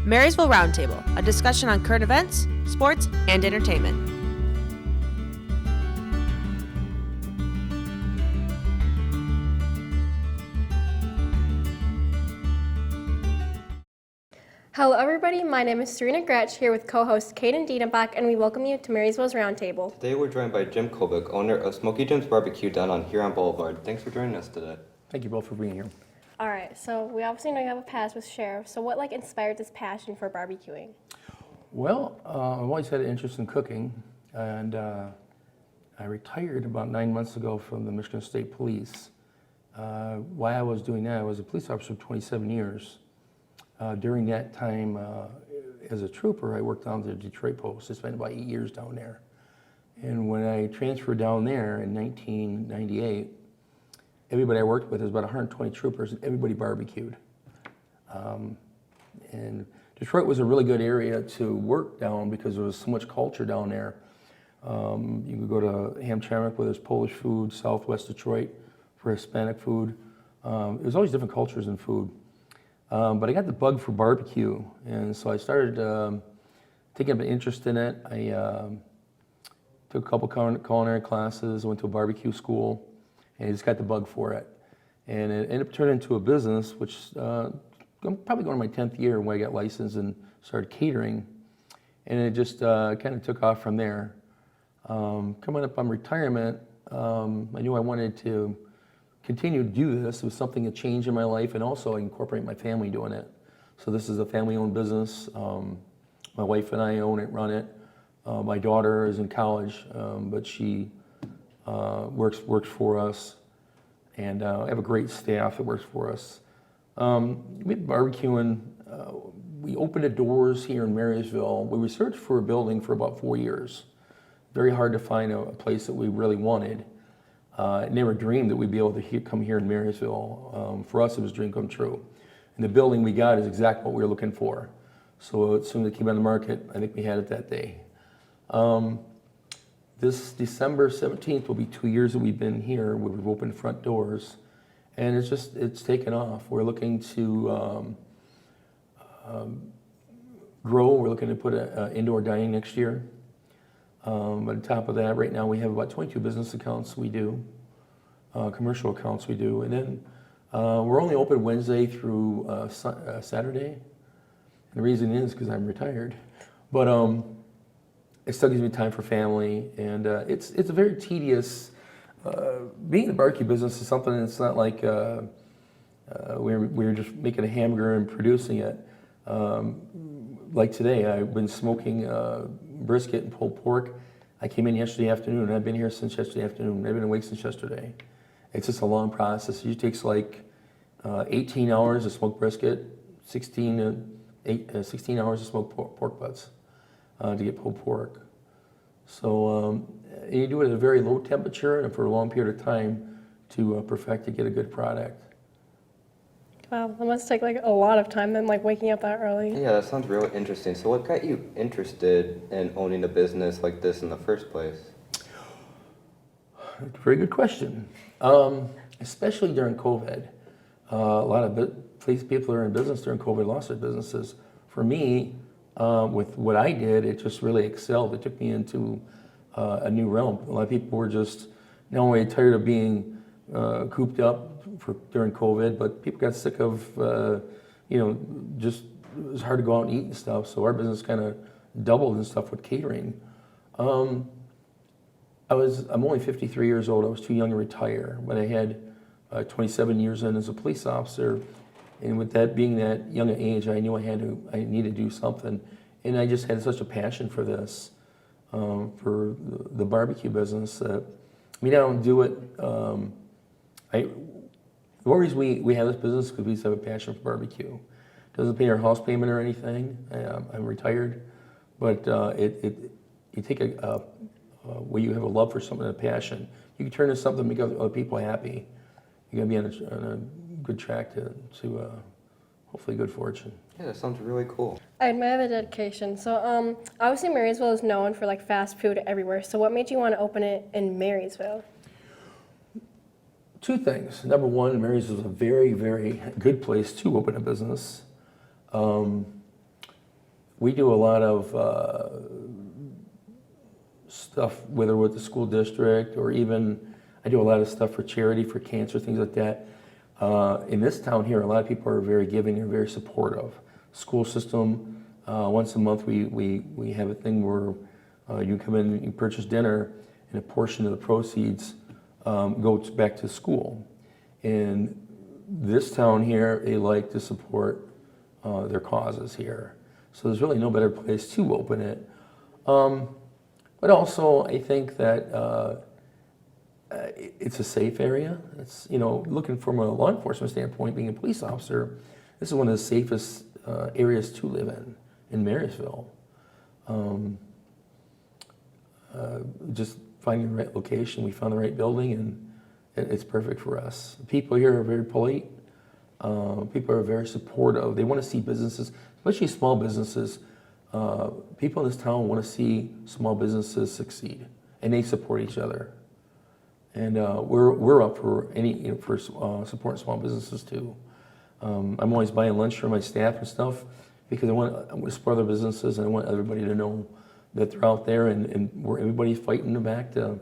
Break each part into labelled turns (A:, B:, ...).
A: Marysville Roundtable, a discussion on current events, sports, and entertainment.
B: Hello everybody, my name is Sirena G here with co-host Kaden Dienenbach, and we welcome you to Marysville's Roundtable.
C: Today we're joined by Jim Koveck, owner of Smokey Jims BBQ down on Huron Blvd. Thanks for joining us today.
D: Thank you both for being here.
B: All right, so we obviously know you have a past with Sheriff, so what inspired this passion for barbecuing?
D: Well, I've always had an interest in cooking, and I retired about 9 months ago from the Michigan State Police. While I was doing that, I was a police officer for 27 years. During that time, as a trooper, I worked down at the Detroit Post. I spent about 8 years down there. And when I transferred down there in 1998, everybody I worked with, was about 120 troopers, and everybody barbecued. And Detroit was a really good area to work down because there was so much culture down there. You could go to Hamtramck where there's Polish food, Southwest Detroit for Hispanic food. There's always different cultures in food. But I got the bug for barbecue, and so I started taking an interest in it. I took a couple culinary classes, went to a barbecue school, and I just got the bug for it. And it ended up turning into a business, which I'm probably going to my 10th year when I got licensed and started catering. And it just kind of took off from there. Coming up on retirement, I knew I wanted to continue to do this. It was something that changed in my life, and also incorporate my family doing it. So this is a family-owned business. My wife and I own it, run it. My daughter is in college, but she works for us, and I have a great staff that works for us. We've been barbecuing. We opened the doors here in Marysville. We researched for a building for about 4 years. Very hard to find a place that we really wanted. Never dreamed that we'd be able to come here in Marysville. For us, it was a dream come true. And the building we got is exactly what we were looking for. So as soon as it came on the market, I think we had it that day. This December 17th will be 2 years that we've been here. We've opened front doors, and it's taken off. We're looking to grow. We're looking to put indoor dining next year. On top of that, right now we have about 22 business accounts we do, commercial accounts we do, and then we're only open Wednesday through Saturday. And the reason is because I'm retired, but it still gives me time for family, and it's a very tedious. Being in the barbecue business is something that's not like we're just making a hamburger and producing it. Like today, I've been smoking brisket and pulled pork. I came in yesterday afternoon, and I've been here since yesterday afternoon. I've been awake since yesterday. It's just a long process. It usually takes like 18 hours to smoke brisket, 16 hours to smoke pork butts to get pulled pork. So you do it at a very low temperature and for a long period of time to perfect to get a good product.
B: Wow, that must take a lot of time then, waking up that early.
C: Yeah, that sounds really interesting. So what got you interested in owning a business like this in the first place?
D: Very good question. Especially during COVID. A lot of people are in business during COVID lost their businesses. For me, with what I did, it just really excelled. It took me into a new realm. A lot of people were just not only tired of being cooped up during COVID, but people got sick of, just it was hard to go out and eat and stuff. So our business kind of doubled and stuff with catering. I'm only 53 years old. I was too young to retire, but I had 27 years in as a police officer, and with that being that young age, I knew I needed to do something, and I just had such a passion for this, for the barbecue business. I don't do it. The reason we have this business is because we just have a passion for barbecue. It doesn't pay our house payment or anything. I'm retired, but you take where you have a love for something, a passion, you can turn into something to make other people happy. You're gonna be on a good track to hopefully good fortune.
C: Yeah, that sounds really cool.
B: I admire the dedication. So obviously Marysville is known for fast food everywhere. So what made you want to open it in Marysville?
D: Two things. Number one, Marysville is a very, very good place to open a business. we do a lot of stuff, whether with the school district or even I do a lot of stuff for charity, for cancer, things like that. In this town here, a lot of people are very giving and very supportive. School system, once a month we have a thing where you come in and you purchase dinner and a portion of the proceeds goes back to school. And this town here, they like to support their causes here. So there's really no better place to open it. But also, I think that it's a safe area. It's, you know, looking from a law enforcement standpoint, being a police officer, this is one of the safest areas to live in Marysville. Just finding the right location, we found the right building, and it's perfect for us. People here are very polite. People are very supportive. They want to see businesses, especially small businesses. People in this town want to see small businesses succeed, and they support each other. And we're up for for supporting small businesses too. I'm always buying lunch for my staff and stuff because I want to support other businesses, and I want everybody to know that they're out there and everybody's fighting back to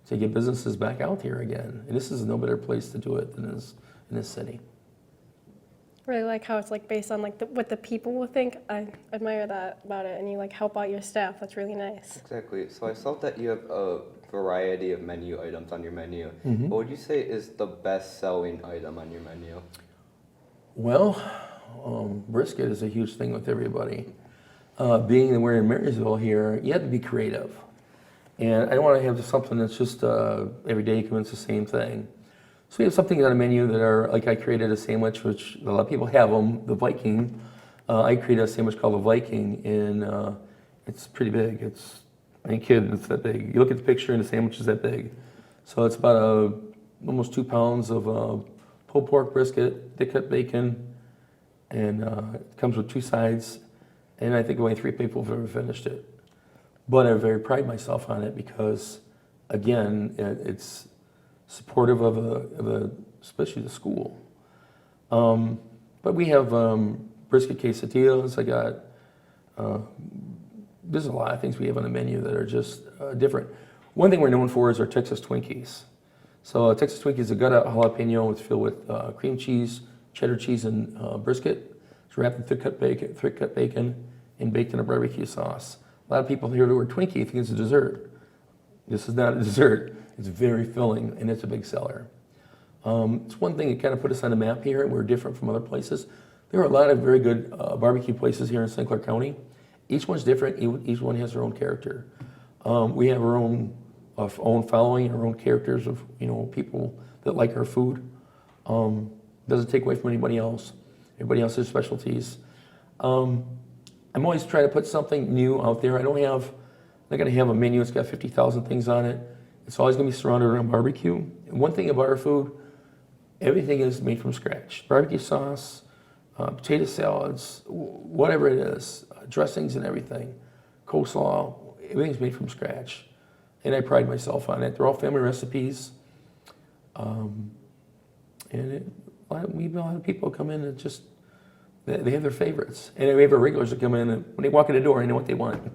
D: get businesses back out here again. And this is no better place to do it than in this city.
B: Really like how it's like based on like what the people will think. I admire that about it, and you like help out your staff. That's really nice.
C: Exactly. So I saw that you have a variety of menu items on your menu. What would you say is the best-selling item on your menu?
D: Well, brisket is a huge thing with everybody. Being that we're in Marysville here, you have to be creative. And I don't want to have something that's just every day you come in, it's the same thing. So we have something on a menu that are, like I created a sandwich, which a lot of people have them, the Viking. I created a sandwich called the Viking, and it's pretty big. I ain't kidding, it's that big. You look at the picture and the sandwich is that big. So it's about almost 2 pounds of pulled pork brisket, thick cut bacon, and it comes with 2 sides. And I think only 3 people have ever finished it. But I very pride myself on it because, again, it's supportive of especially the school. But we have brisket quesadillas. I got, there's a lot of things we have on the menu that are just different. One thing we're known for is our Texas Twinkies. So Texas Twinkies is a gouda jalapeno. It's filled with cream cheese, cheddar cheese, and brisket. It's wrapped in thick cut bacon, and baked in a barbecue sauce. A lot of people hear the word Twinkie think it's a dessert. This is not a dessert. It's very filling, and it's a big seller. It's one thing that kind of put us on the map here. We're different from other places. There are a lot of very good barbecue places here in St. Clair County. Each one's different. Each one has their own character. We have our own following, our own characters of people that like our food. Doesn't take away from anybody else. Everybody else has specialties. I'm always trying to put something new out there. I'm not going to have a menu that's got 50,000 things on it. It's always going to be surrounded around barbecue. And one thing about our food, everything is made from scratch. Barbecue sauce, potato salads, whatever it is, dressings and everything, coleslaw, everything's made from scratch. And I pride myself on it. They're all family recipes. We have a lot of people come in and just, they have their favorites. And we have our regulars that come in, and when they walk in the door, they know what they want.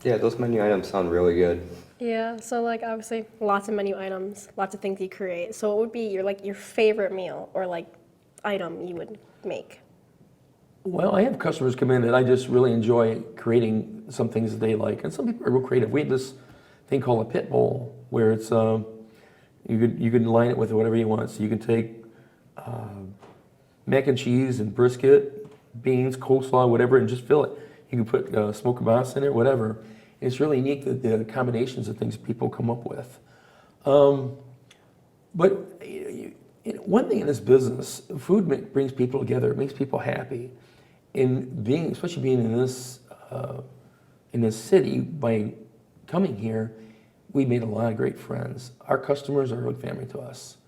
C: Yeah, those menu items sound really good.
B: Yeah, so like obviously lots of menu items, lots of things you create. So what would be your favorite meal or like item you would make?
D: Well, I have customers come in that I just really enjoy creating some things that they like. And some people are real creative. We have this thing called a pit bowl where it's, you can line it with whatever you want. So you can take mac and cheese and brisket, beans, coleslaw, whatever, and just fill it. You can put smoked bass in it, whatever. It's really unique the combinations of things people come up with. But one thing in this business, food brings people together. It makes people happy. And especially being in this city, by coming here, we made a lot of great friends. Our customers are like family to us.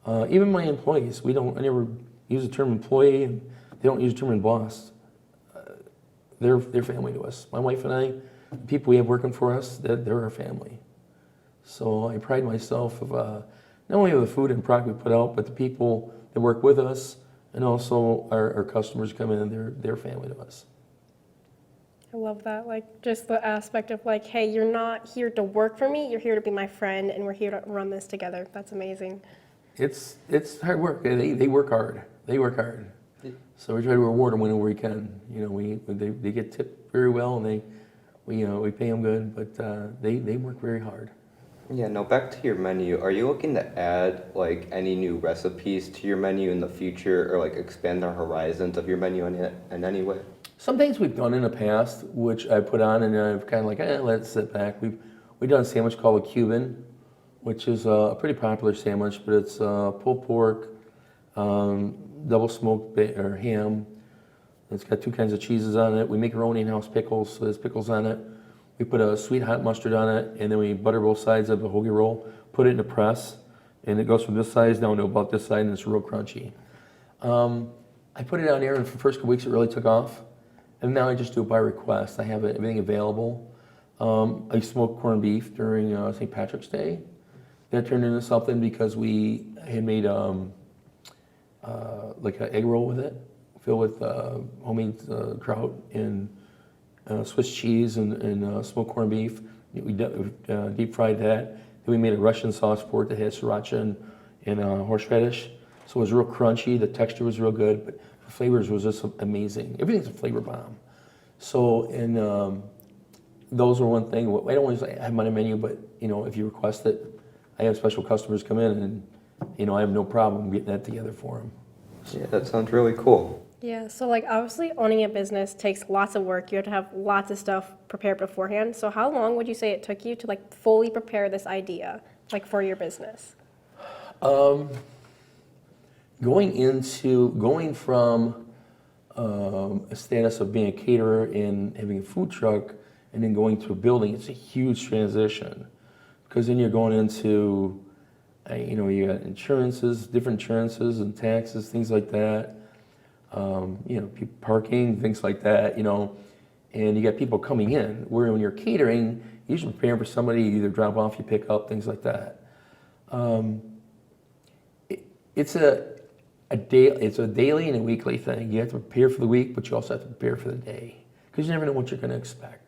D: Even my employees, I never use the term employee, and they don't use the term boss. They're family to us. My wife and I, the people we have working for us, they're our family. So I pride myself of not only the food and product we put out, but the people that work with us, and also our customers come in and they're family to us.
B: I love that. Like, just the aspect of like, hey, you're not here to work for me. You're here to be my friend, and we're here to run this together. That's amazing.
D: It's hard work. They work hard. They work hard. So we try to reward them whenever we can. You know, they get tipped very well, and we pay them good, but they work very hard.
C: Yeah, now back to your menu. Are you looking to add like any new recipes to your menu in the future, or like expand the horizons of your menu in any way?
D: Some things we've done in the past, which I put on, and I've kind of like, let it sit back. We've done a sandwich called a Cuban, which is a pretty popular sandwich, but it's pulled pork, double smoked or ham. It's got 2 kinds of cheeses on it. We make our own in-house pickles, so there's pickles on it. We put a sweet hot mustard on it, and then we butter both sides of the hoagie roll, put it in a press, and it goes from this size down to about this side, and it's real crunchy. I put it on there, and for the first couple weeks it really took off, and now I just do it by request. I have everything available. I smoked corned beef during St. Patrick's Day. That turned into something because we had made like an egg roll with it, filled with homemade kraut and Swiss cheese and smoked corned beef. We deep fried that. Then we made a Russian sauce for it that had sriracha and horseradish. So it was real crunchy. The texture was real good, but the flavors was just amazing. Everything's a flavor bomb. So those were one thing. I don't always have them on a menu, but if you request it, I have special customers come in, and I have no problem getting that together for them.
C: Yeah, that sounds really cool.
B: Yeah, so like obviously owning a business takes lots of work. You have to have lots of stuff prepared beforehand. So how long would you say it took you to like fully prepare this idea, like for your business?
D: Going from a status of being a caterer and having a food truck, and then going to a building, it's a huge transition, because then you're going into, you got insurances, different insurances and taxes, things like that. Parking, things like that, and you got people coming in, where when you're catering, you're usually preparing for somebody, you either drop off, you pick up, things like that. It's a daily and a weekly thing. You have to prepare for the week, but you also have to prepare for the day, because you never know what you're going to expect.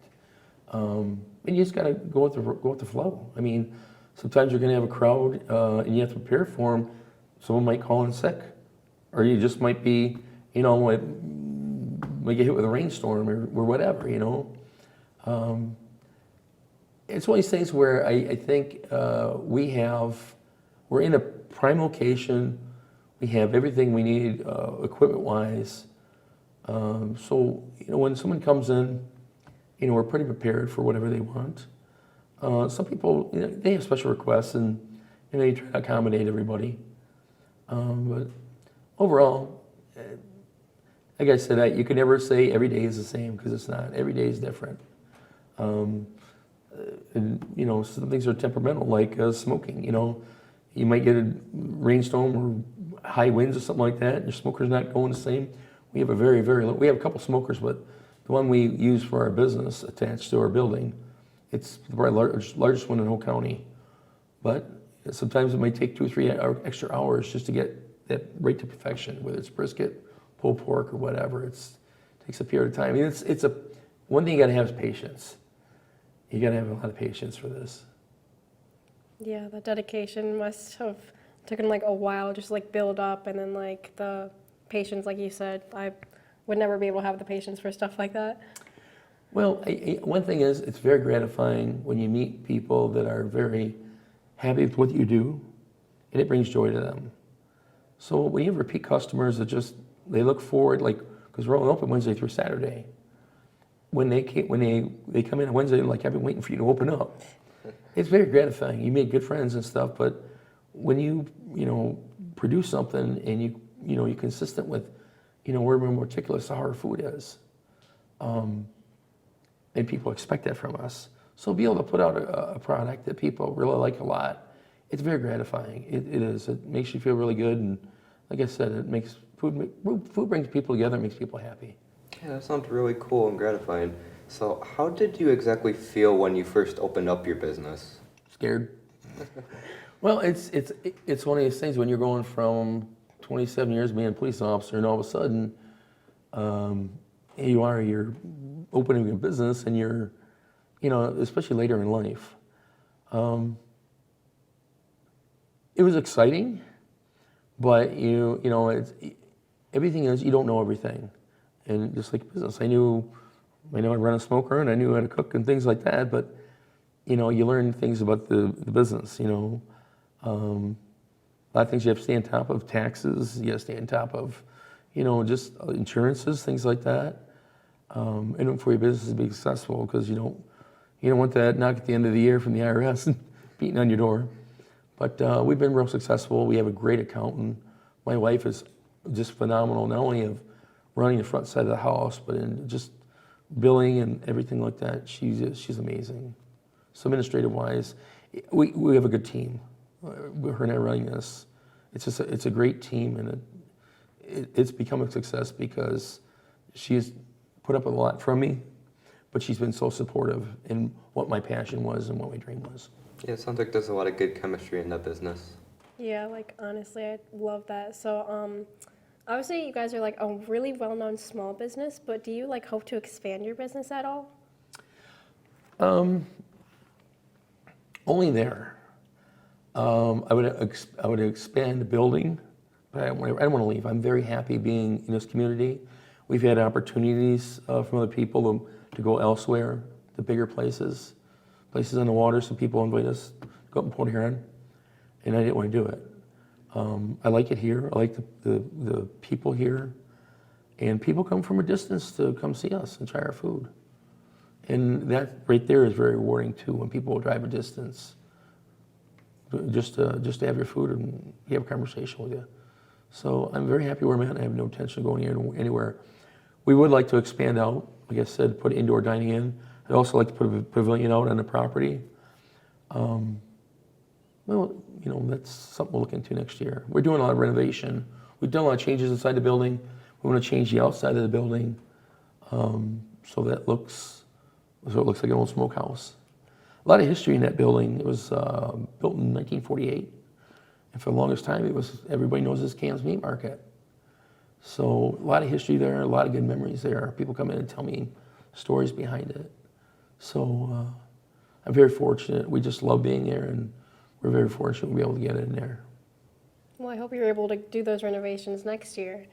D: And you just got to go with the flow. I mean, sometimes you're going to have a crowd, and you have to prepare for them. Someone might call in sick, or you just might be, might get hit with a rainstorm or whatever. It's one of these things where I think we're in a prime location. We have everything we need equipment-wise. So when someone comes in, we're pretty prepared for whatever they want. Some people, they have special requests, and you try to accommodate everybody. But overall, like I said, you can never say every day is the same, because it's not. Every day is different. And some things are temperamental, like smoking. You might get a rainstorm or high winds or something like that, and your smoker's not going the same. We have we have a couple smokers, but the one we use for our business attached to our building, it's the largest one in the whole county. But sometimes it might take 2 or 3 extra hours just to get that right to perfection, whether it's brisket, pulled pork, or whatever. It takes a period of time. I mean, one thing you got to have is patience. You got to have a lot of patience for this.
B: Yeah, the dedication must have taken like a while just like build up, and then like the patience, like you said. I would never be able to have the patience for stuff like that.
D: Well, one thing is, it's very gratifying when you meet people that are very happy with what you do, and it brings joy to them. So when you have repeat customers that they look forward, like, because we're only open Wednesday through Saturday. When they come in on Wednesday, like, I've been waiting for you to open up. It's very gratifying. You make good friends and stuff, but when you produce something and you're consistent with, we're more meticulous how our food is, and people expect that from us. So be able to put out a product that people really like a lot, it's very gratifying. It is. It makes you feel really good, and like I said, it makes food brings people together, makes people happy.
C: Yeah, that sounds really cool and gratifying. So how did you exactly feel when you first opened up your business?
D: Scared. Well, it's one of these things when you're going from 27 years being a police officer, and all of a sudden, you're opening a business and you're, especially later in life. It was exciting, but it's, everything is, you don't know everything. And just like business, I knew I'd run a smoker and I knew how to cook and things like that, but you learn things about the business, a lot of things you have to stay on top of, taxes, you have to stay on top of, just insurances, things like that. And for your business to be successful, because you don't want that knock at the end of the year from the IRS beating on your door. But we've been real successful. We have a great accountant. My wife is just phenomenal, not only of running the front side of the house, but in just billing and everything like that. She's amazing. So administrative wise, we have a good team. Her and I running this. It's a great team, and it's become a success because she's put up a lot from me, but she's been so supportive in what my passion was and what my dream was.
C: Yeah, it sounds like there's a lot of good chemistry in that business.
B: Yeah, honestly, I love that. So, obviously you guys are a really well-known small business, but do you hope to expand your business at all?
D: Only there. I would expand the building, but I don't want to leave. I'm very happy being in this community. We've had opportunities from other people to go elsewhere, to bigger places on the water. Some people invite us to go up in Port Huron, and I didn't want to do it. I like it here. I like the people here, and people come from a distance to come see us and try our food. And that right there is very rewarding too, when people drive a distance just to have your food and have a conversation with you. So I'm very happy where I'm at. I have no intention of going anywhere. We would like to expand out, like I said, put indoor dining in. I'd also like to put a pavilion out on the property. That's something we'll look into next year. We're doing a lot of renovation. We've done a lot of changes inside the building. We want to change the outside of the building so it looks like an old smokehouse. A lot of history in that building. It was built in 1948, and for the longest time, everybody knows this Cam's Meat Market. So a lot of history there, a lot of good memories there. People come in and tell me stories behind it. So I'm very fortunate. We just love being there, and we're very fortunate we'll be able to get in there.
B: Well, I hope you're able to do those renovations next year.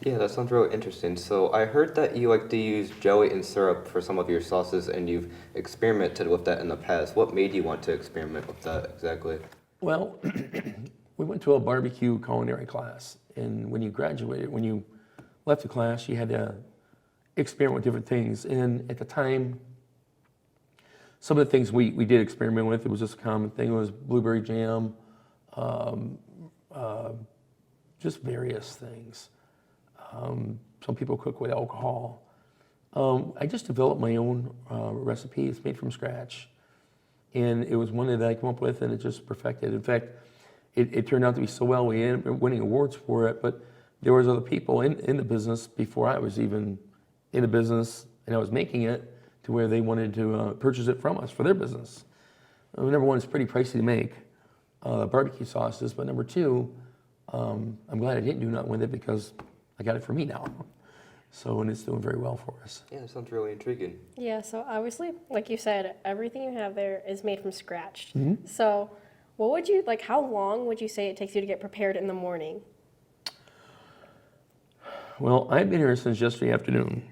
C: Yeah, that sounds really interesting. So I heard that you like to use jelly and syrup for some of your sauces, and you've experimented with that in the past. What made you want to experiment with that exactly?
D: Well, we went to a barbecue culinary class, and when you left the class, you had to experiment with different things. And at the time, some of the things we did experiment with, it was just a common thing. It was blueberry jam, just various things. Some people cook with alcohol. I just developed my own recipe. It's made from scratch. And it was one that I came up with, and it just perfected. In fact, it turned out to be so well, we ended up winning awards for it, but there was other people in the business before I was even in the business, and I was making it to where they wanted to purchase it from us for their business. Number one, it's pretty pricey to make, barbecue sauces, but number two, I'm glad I didn't do nothing with it because I got it for me now. So, and it's doing very well for us.
C: Yeah, that sounds really intriguing.
B: Yeah, so obviously, like you said, everything you have there is made from scratch.
D: Mm-hmm.
B: So how long would you say it takes you to get prepared in the morning?
D: Well, I've been here since yesterday afternoon.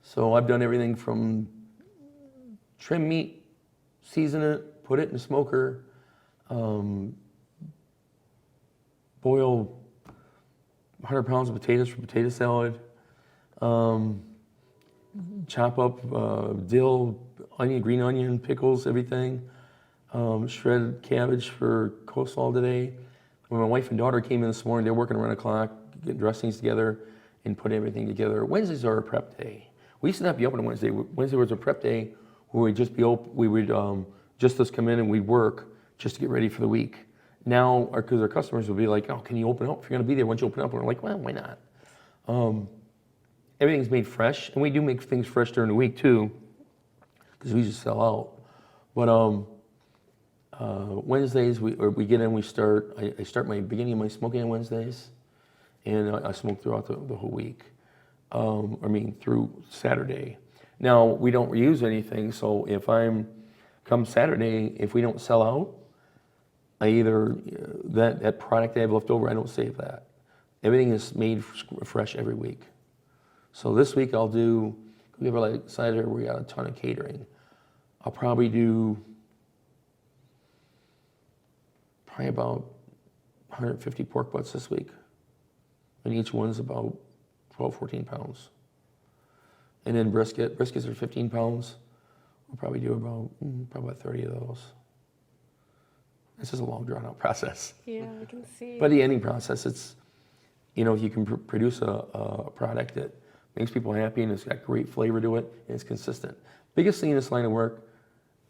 D: So I've done everything from trim meat, season it, put it in the smoker, boil 100 pounds of potatoes for potato salad, chop up dill, onion, green onion, pickles, everything, shredded cabbage for coleslaw today. When my wife and daughter came in this morning, they're working around the clock, getting dressings together and put everything together. Wednesdays are a prep day. We used to not be open on Wednesday. Wednesday was a prep day where we'd just be open. We would just us come in and we'd work just to get ready for the week. Now, because our customers will be like, "Oh, can you open up? If you're going to be there, why don't you open up?" And we're like, "Well, why not?" Everything's made fresh, and we do make things fresh during the week too, because we just sell out. But Wednesdays we get in, we start. I start my beginning of my smoking on Wednesdays, and I smoke throughout the whole week. through Saturday. Now, we don't reuse anything, so come Saturday, if we don't sell out, I either, that product I have left over, I don't save that. Everything is made fresh every week. So this week we have like cider, we got a ton of catering. I'll probably do about 150 pork butts this week. And each one's about 12, 14 pounds. And then briskets are 15 pounds. We'll probably do about 30 of those. This is a long drawn out process.
B: Yeah, I can see.
D: But the ending process, it's, if you can produce a product that makes people happy and it's got great flavor to it and it's consistent. Biggest thing in this line of work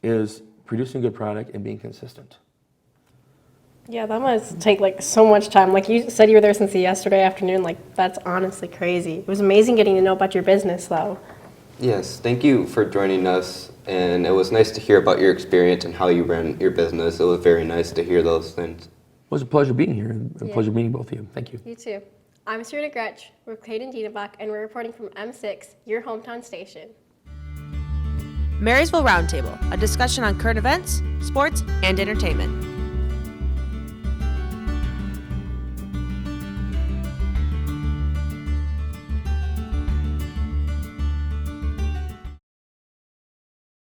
D: is producing a good product and being consistent.
B: Yeah, that must take like so much time. Like you said, you were there since yesterday afternoon. Like that's honestly crazy. It was amazing getting to know about your business, though.
C: Yes, thank you for joining us, and it was nice to hear about your experience and how you ran your business. It was very nice to hear those things.
D: It was a pleasure being here and a pleasure meeting both of you. Thank you.
B: You too. I'm Serena Gretsch. We're Clayton Dienebach, and we're reporting from M6, your hometown station.
A: Marysville Roundtable, a discussion on current events, sports, and entertainment.